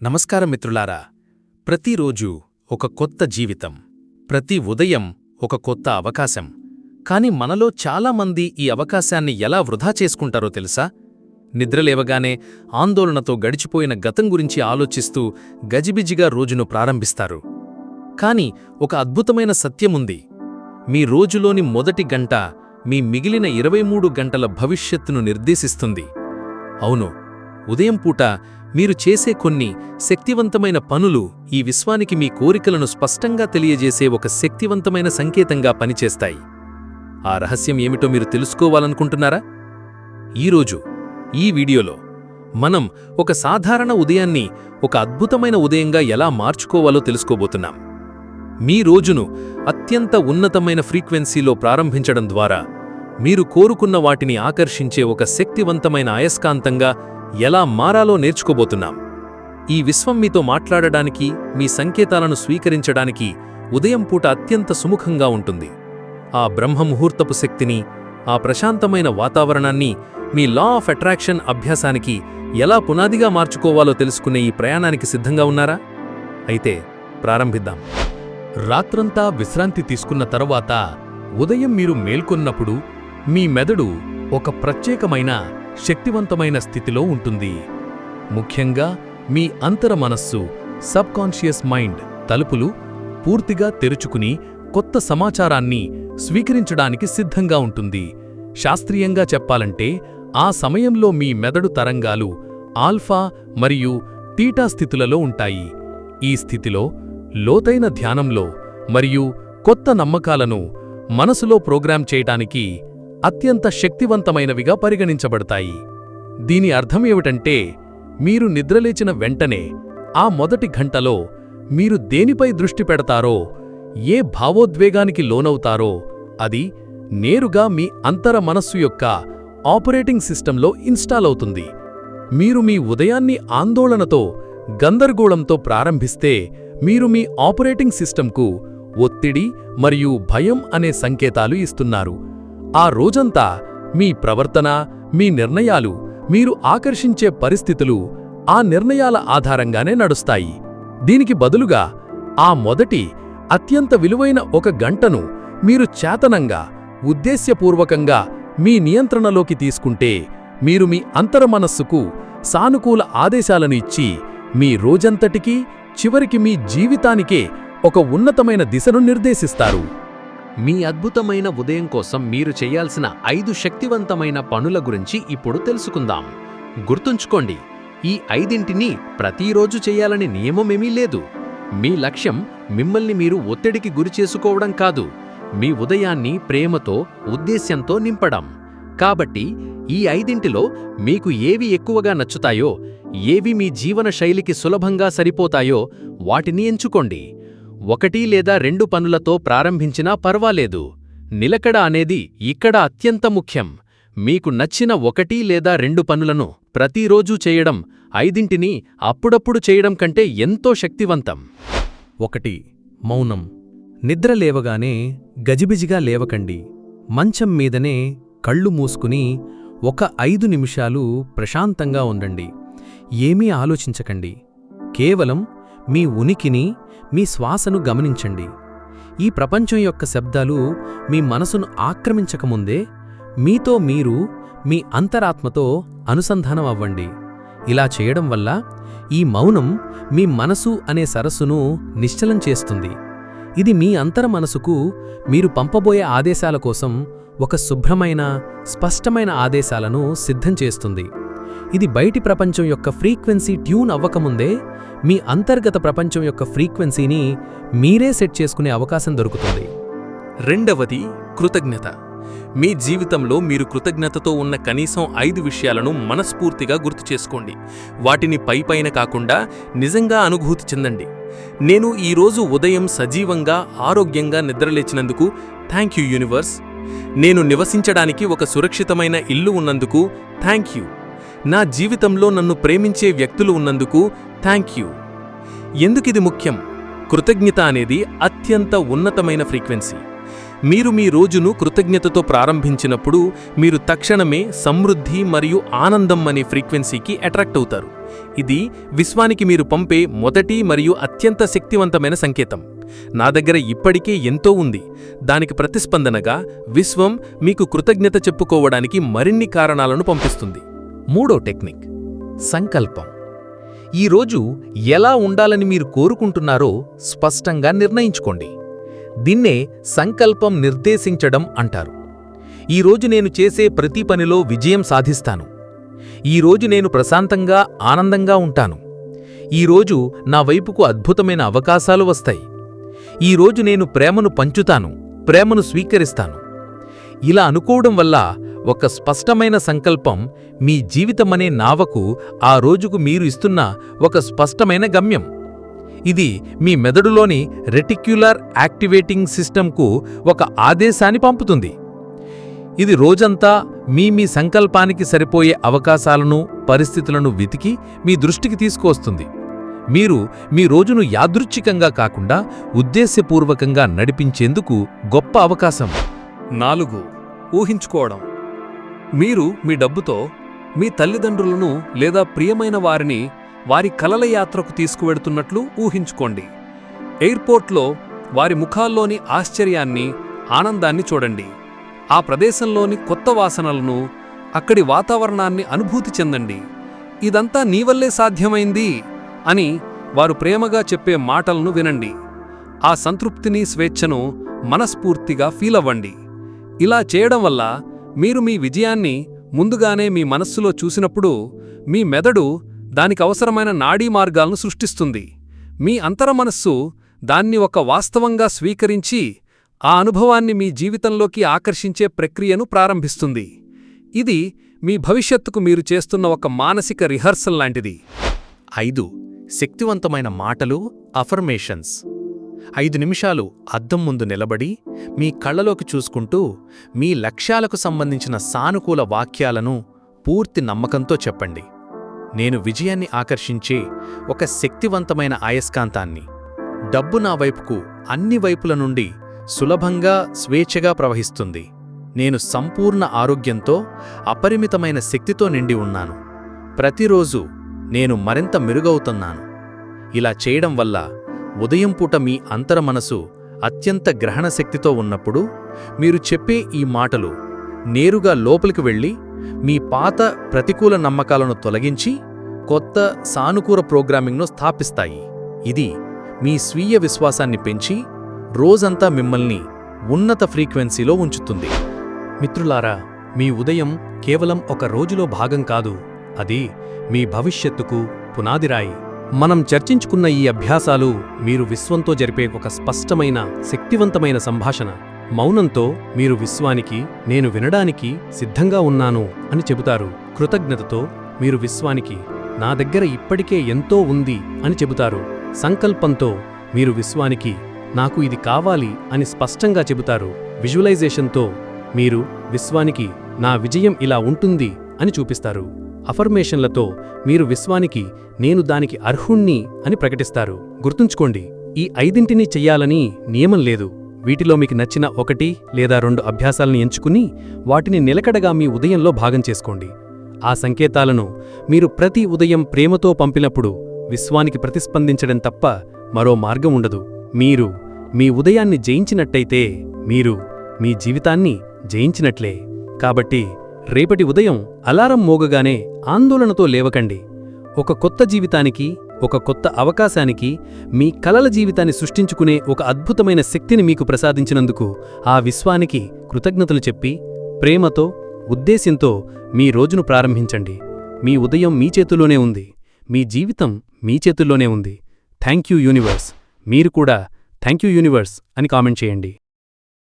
నమస్కారం మిత్రులారా. ప్రతిరోజు ఒక కొత్త జీవితం, ప్రతి ఉదయం ఒక కొత్త అవకాశం. కాని మనలో చాలామంది ఈ అవకాశాన్ని ఎలా వృధా చేసుకుంటారో తెలుసా? నిద్రలేవగానే ఆందోళనతో గడిచిపోయిన గతం గురించి ఆలోచిస్తూ గజిబిజిగా రోజును ప్రారంభిస్తారు. కాని ఒక అద్భుతమైన సత్యముంది. మీ రోజులోని మొదటి గంట మీ మిగిలిన 23 గంటల భవిష్యత్తును నిర్దేశిస్తుంది. అవును, ఉదయం పూట మీరు చేసే కొన్ని శక్తివంతమైన పనులు ఈ విశ్వానికి మీ కోరికలను స్పష్టంగా తెలియజేసే ఒక శక్తివంతమైన సంకేతంగా పనిచేస్తాయి. ఆ రహస్యం ఏమిటో మీరు తెలుసుకోవాలనుకుంటున్నారా? ఈరోజు ఈ వీడియోలో మనం ఒక సాధారణ ఉదయాన్ని ఒక అద్భుతమైన ఉదయంగా ఎలా మార్చుకోవాలో తెలుసుకోబోతున్నాం. మీ రోజును అత్యంత ఉన్నతమైన ఫ్రీక్వెన్సీలో ప్రారంభించడం ద్వారా మీరు కోరుకున్న వాటిని ఆకర్షించే ఒక శక్తివంతమైన అయస్కాంతంగా ఎలా మారాలో నేర్చుకోబోతున్నాం. ఈ విశ్వం మీతో మాట్లాడడానికి, మీ సంకేతాలను స్వీకరించడానికి ఉదయం పూట అత్యంత సుముఖంగా ఉంటుంది. ఆ బ్రహ్మముహూర్తపు శక్తిని, ఆ ప్రశాంతమైన వాతావరణాన్ని మీ లా ఆఫ్ అట్రాక్షన్ అభ్యాసానికి ఎలా పునాదిగా మార్చుకోవాలో తెలుసుకునే ఈ ప్రయాణానికి సిద్ధంగా ఉన్నారా? అయితే ప్రారంభిద్దాం. రాత్రంతా విశ్రాంతి తీసుకున్న తరువాత ఉదయం మీరు మేల్కొన్నప్పుడు మీ మెదడు ఒక ప్రత్యేకమైన శక్తివంతమైన స్థితిలో ఉంటుంది. ముఖ్యంగా మీ అంతర మనస్సు, సబ్కాన్షియస్ మైండ్ తలుపులు పూర్తిగా తెరుచుకుని కొత్త సమాచారాన్ని స్వీకరించడానికి సిద్ధంగా ఉంటుంది. శాస్త్రీయంగా చెప్పాలంటే ఆ సమయంలో మీ మెదడు తరంగాలు ఆల్ఫా మరియు తీటా స్థితులలో ఉంటాయి. ఈ స్థితిలో లోతైన ధ్యానంలో మరియు కొత్త నమ్మకాలను మనసులో ప్రోగ్రామ్ చేయటానికి అత్యంత శక్తివంతమైనవిగా పరిగణించబడతాయి. దీని అర్థమేమిటంటే, మీరు నిద్రలేచిన వెంటనే ఆ మొదటి గంటలో మీరు దేనిపై దృష్టి పెడతారో, ఏ భావోద్వేగానికి లోనవుతారో అది నేరుగా మీ అంతర మనస్సు యొక్క ఆపరేటింగ్ సిస్టంలో ఇన్స్టాల్ అవుతుంది. మీరు మీ ఉదయాన్ని ఆందోళనతో, గందరగోళంతో ప్రారంభిస్తే మీరు మీ ఆపరేటింగ్ సిస్టంకు ఒత్తిడి మరియు భయం అనే సంకేతాలు ఇస్తున్నారు. ఆ రోజంతా మీ ప్రవర్తన, మీ నిర్ణయాలు, మీరు ఆకర్షించే పరిస్థితులు ఆ నిర్ణయాల ఆధారంగానే నడుస్తాయి. దీనికి బదులుగా ఆ మొదటి అత్యంత విలువైన ఒక గంటను మీరు చేతనంగా, ఉద్దేశ్యపూర్వకంగా మీ నియంత్రణలోకి తీసుకుంటే మీరు మీ అంతరమనస్సుకు సానుకూల ఆదేశాలను ఇచ్చి మీ రోజంతటికీ, చివరికి మీ జీవితానికే ఒక ఉన్నతమైన దిశను నిర్దేశిస్తారు. మీ అద్భుతమైన ఉదయం కోసం మీరు చేయాల్సిన 5 శక్తివంతమైన పనుల గురించి ఇప్పుడు తెలుసుకుందాం. గుర్తుంచుకోండి, ఈ 5ంటిని ప్రతిరోజు చేయాలని నియమమేమీ లేదు. మీ లక్ష్యం మిమ్మల్ని మీరు ఒత్తిడికి గురిచేసుకోవడం కాదు, మీ ఉదయాన్ని ప్రేమతో, ఉద్దేశ్యంతో నింపడం. కాబట్టి ఈ 5ంటిలో మీకు ఏవి ఎక్కువగా నచ్చుతాయో, ఏవి మీ జీవన శైలికి సులభంగా సరిపోతాయో వాటిని ఎంచుకోండి. 1 లేదా 2 పనులతో ప్రారంభించినా పర్వాలేదు. నిలకడ అనేది ఇక్కడ అత్యంత ముఖ్యం. మీకు నచ్చిన 1 లేదా 2 పనులను ప్రతిరోజూ చేయడం 5ంటిని అప్పుడప్పుడు చేయడం కంటే ఎంతో శక్తివంతం. 1. మౌనం. నిద్రలేవగానే గజిబిజిగా లేవకండి. మంచం మీదనే కళ్ళు మూసుకుని ఒక 5 నిమిషాలు ప్రశాంతంగా ఉండండి. ఏమీ ఆలోచించకండి. కేవలం మీ ఉనికిని, మీ శ్వాసను గమనించండి. ఈ ప్రపంచం యొక్క శబ్దాలు మీ మనసును ఆక్రమించకముందే మీతో మీరు, మీ అంతరాత్మతో అనుసంధానం అవ్వండి. ఇలా చేయడం వల్ల ఈ మౌనం మీ మనసు అనే సరస్సును నిశ్చలం చేస్తుంది. ఇది మీ అంతర మనసుకు మీరు పంపబోయే ఆదేశాల కోసం ఒక శుభ్రమైన, స్పష్టమైన ఆదేశాలను సిద్ధం చేస్తుంది. ఇది బయటి ప్రపంచం యొక్క ఫ్రీక్వెన్సీ ట్యూన్ అవ్వకముందే మీ అంతర్గత ప్రపంచం యొక్క ఫ్రీక్వెన్సీని మీరే సెట్ చేసుకునే అవకాశం దొరుకుతుంది. 2. కృతజ్ఞత. మీ జీవితంలో మీరు కృతజ్ఞతతో ఉన్న కనీసం 5 విషయాలను మనస్ఫూర్తిగా గుర్తు చేసుకోండి. వాటిని పైపైన కాకుండా నిజంగా అనుభూతి చెందండి. నేను ఈరోజు ఉదయం సజీవంగా, ఆరోగ్యంగా నిద్రలేచినందుకు థ్యాంక్ యూ యూనివర్స్. నేను నివసించడానికి ఒక సురక్షితమైన ఇల్లు ఉన్నందుకు థ్యాంక్ యూ. నా జీవితంలో నన్ను ప్రేమించే వ్యక్తులు ఉన్నందుకు థ్యాంక్ యూ. ఎందుకిది ముఖ్యం? కృతజ్ఞత అనేది అత్యంత ఉన్నతమైన ఫ్రీక్వెన్సీ. మీరు మీ రోజును కృతజ్ఞతతో ప్రారంభించినప్పుడు మీరు తక్షణమే సమృద్ధి మరియు ఆనందం అనే ఫ్రీక్వెన్సీకి అట్రాక్ట్ అవుతారు. ఇది విశ్వానికి మీరు పంపే మొదటి మరియు అత్యంత శక్తివంతమైన సంకేతం. నా దగ్గర ఇప్పటికే ఎంతో ఉంది. దానికి ప్రతిస్పందనగా విశ్వం మీకు కృతజ్ఞత చెప్పుకోవడానికి మరిన్ని కారణాలను పంపిస్తుంది. మూడో టెక్నిక్, సంకల్పం. ఈరోజు ఎలా ఉండాలని మీరు కోరుకుంటున్నారో స్పష్టంగా నిర్ణయించుకోండి. దీన్నే సంకల్పం నిర్దేశించడం అంటారు. ఈరోజు నేను చేసే ప్రతి పనిలో విజయం సాధిస్తాను. ఈరోజు నేను ప్రశాంతంగా ఆనందంగా ఉంటాను. ఈరోజు నా వైపుకు అద్భుతమైన అవకాశాలు వస్తాయి. ఈరోజు నేను ప్రేమను పంచుతాను, ప్రేమను స్వీకరిస్తాను. ఇలా అనుకోవడం వల్ల ఒక స్పష్టమైన సంకల్పం మీ జీవితమనే నావకు ఆ రోజుకు మీరు ఇస్తున్న ఒక స్పష్టమైన గమ్యం. ఇది మీ మెదడులోని రెటిక్యులర్ యాక్టివేటింగ్ సిస్టమ్కు ఒక ఆదేశాన్ని పంపుతుంది. ఇది రోజంతా మీ సంకల్పానికి సరిపోయే అవకాశాలను, పరిస్థితులను వెతికి మీ దృష్టికి తీసుకువస్తుంది. మీరు మీ రోజును యాదృచ్ఛికంగా కాకుండా ఉద్దేశ్యపూర్వకంగా నడిపించేందుకు గొప్ప అవకాశం. 4. ఊహించుకోవడం. మీరు మీ డబ్బుతో మీ తల్లిదండ్రులను లేదా ప్రియమైన వారిని వారి కలల యాత్రకు తీసుకువెడుతున్నట్లు ఊహించుకోండి. ఎయిర్పోర్ట్లో వారి ముఖాల్లోని ఆశ్చర్యాన్ని, ఆనందాన్ని చూడండి. ఆ ప్రదేశంలోని కొత్త వాసనలను, అక్కడి వాతావరణాన్ని అనుభూతి చెందండి. ఇదంతా నీవల్లే సాధ్యమైంది అని వారు ప్రేమగా చెప్పే మాటలను వినండి. ఆ సంతృప్తిని, స్వేచ్ఛను మనస్ఫూర్తిగా ఫీలవ్వండి. ఇలా చేయడం వల్ల మీరు మీ విజయాన్ని ముందుగానే మీ మనస్సులో చూసినప్పుడు మీ మెదడు దానికి అవసరమైన నాడీ మార్గాలను సృష్టిస్తుంది. మీ అంతరమనస్సు దాన్ని ఒక వాస్తవంగా స్వీకరించి ఆ అనుభవాన్ని మీ జీవితంలోకి ఆకర్షించే ప్రక్రియను ప్రారంభిస్తుంది. ఇది మీ భవిష్యత్తుకు మీరు చేస్తున్న ఒక మానసిక రిహర్సల్ లాంటిది. 5. శక్తివంతమైన మాటలు, అఫర్మేషన్స్. 5 నిమిషాలు అద్దం ముందు నిలబడి మీ కళ్ళలోకి చూసుకుంటూ మీ లక్ష్యాలకు సంబంధించిన సానుకూల వాక్యాలను పూర్తి నమ్మకంతో చెప్పండి. నేను విజయాన్ని ఆకర్షించే ఒక శక్తివంతమైన అయస్కాంతాన్ని. డబ్బు నా వైపుకు అన్ని వైపుల నుండి సులభంగా, స్వేచ్ఛగా ప్రవహిస్తుంది. నేను సంపూర్ణ ఆరోగ్యంతో, అపరిమితమైన శక్తితో నిండి ఉన్నాను. ప్రతిరోజు నేను మరింత మెరుగవుతున్నాను. ఇలా చేయడం వల్ల ఉదయం పూట మీ అంతరమనసు అత్యంత గ్రహణ శక్తితో ఉన్నప్పుడు మీరు చెప్పే ఈ మాటలు నేరుగా లోపలికి వెళ్ళి మీ పాత ప్రతికూల నమ్మకాలను తొలగించి కొత్త సానుకూల ప్రోగ్రామింగ్ను స్థాపిస్తాయి. ఇది మీ స్వీయ విశ్వాసాన్ని పెంచి రోజంతా మిమ్మల్ని ఉన్నత ఫ్రీక్వెన్సీలో ఉంచుతుంది. మిత్రులారా, మీ ఉదయం కేవలం ఒక రోజులో భాగం కాదు, అది మీ భవిష్యత్తుకు పునాదిరాయి. మనం చర్చించుకున్న ఈ అభ్యాసాలు మీరు విశ్వంతో జరిపే ఒక స్పష్టమైన, శక్తివంతమైన సంభాషణ. మౌనంతో మీరు విశ్వానికి నేను వినడానికి సిద్ధంగా ఉన్నాను అని చెబుతారు. కృతజ్ఞతతో మీరు విశ్వానికి నా దగ్గర ఇప్పటికే ఎంతో ఉంది అని చెబుతారు. సంకల్పంతో మీరు విశ్వానికి నాకు ఇది కావాలి అని స్పష్టంగా చెబుతారు. విజువలైజేషన్తో మీరు విశ్వానికి నా విజయం ఇలా ఉంటుంది అని చూపిస్తారు. అఫర్మేషన్లతో మీరు విశ్వానికి నేను దానికి అర్హుణ్ణి అని ప్రకటిస్తారు. గుర్తుంచుకోండి, ఈ 5 చెయ్యాలని నియమం లేదు. వీటిలో మీకు నచ్చిన 1 లేదా 2 అభ్యాసాలను ఎంచుకుని వాటిని నిలకడగా మీ ఉదయంలో భాగం చేసుకోండి. ఆ సంకేతాలను మీరు ప్రతి ఉదయం ప్రేమతో పంపినప్పుడు విశ్వానికి ప్రతిస్పందించడం తప్ప మరో మార్గం ఉండదు. మీరు మీ ఉదయాన్ని జయించినట్టయితే మీరు మీ జీవితాన్ని జయించినట్లే. కాబట్టి రేపటి ఉదయం అలారం మోగగానే ఆందోళనతో లేవకండి. ఒక కొత్త జీవితానికి, ఒక కొత్త అవకాశానికి, మీ కలల జీవితాన్ని సృష్టించుకునే ఒక అద్భుతమైన శక్తిని మీకు ప్రసాదించినందుకు ఆ విశ్వానికి కృతజ్ఞతలు చెప్పి ప్రేమతో, ఉద్దేశ్యంతో మీ రోజును ప్రారంభించండి. మీ ఉదయం మీ చేతుల్లోనే ఉంది. మీ జీవితం మీ చేతుల్లోనే ఉంది. Thank you universe. మీరు కూడా థ్యాంక్ యూ యూనివర్స్ అని కామెంట్ చేయండి.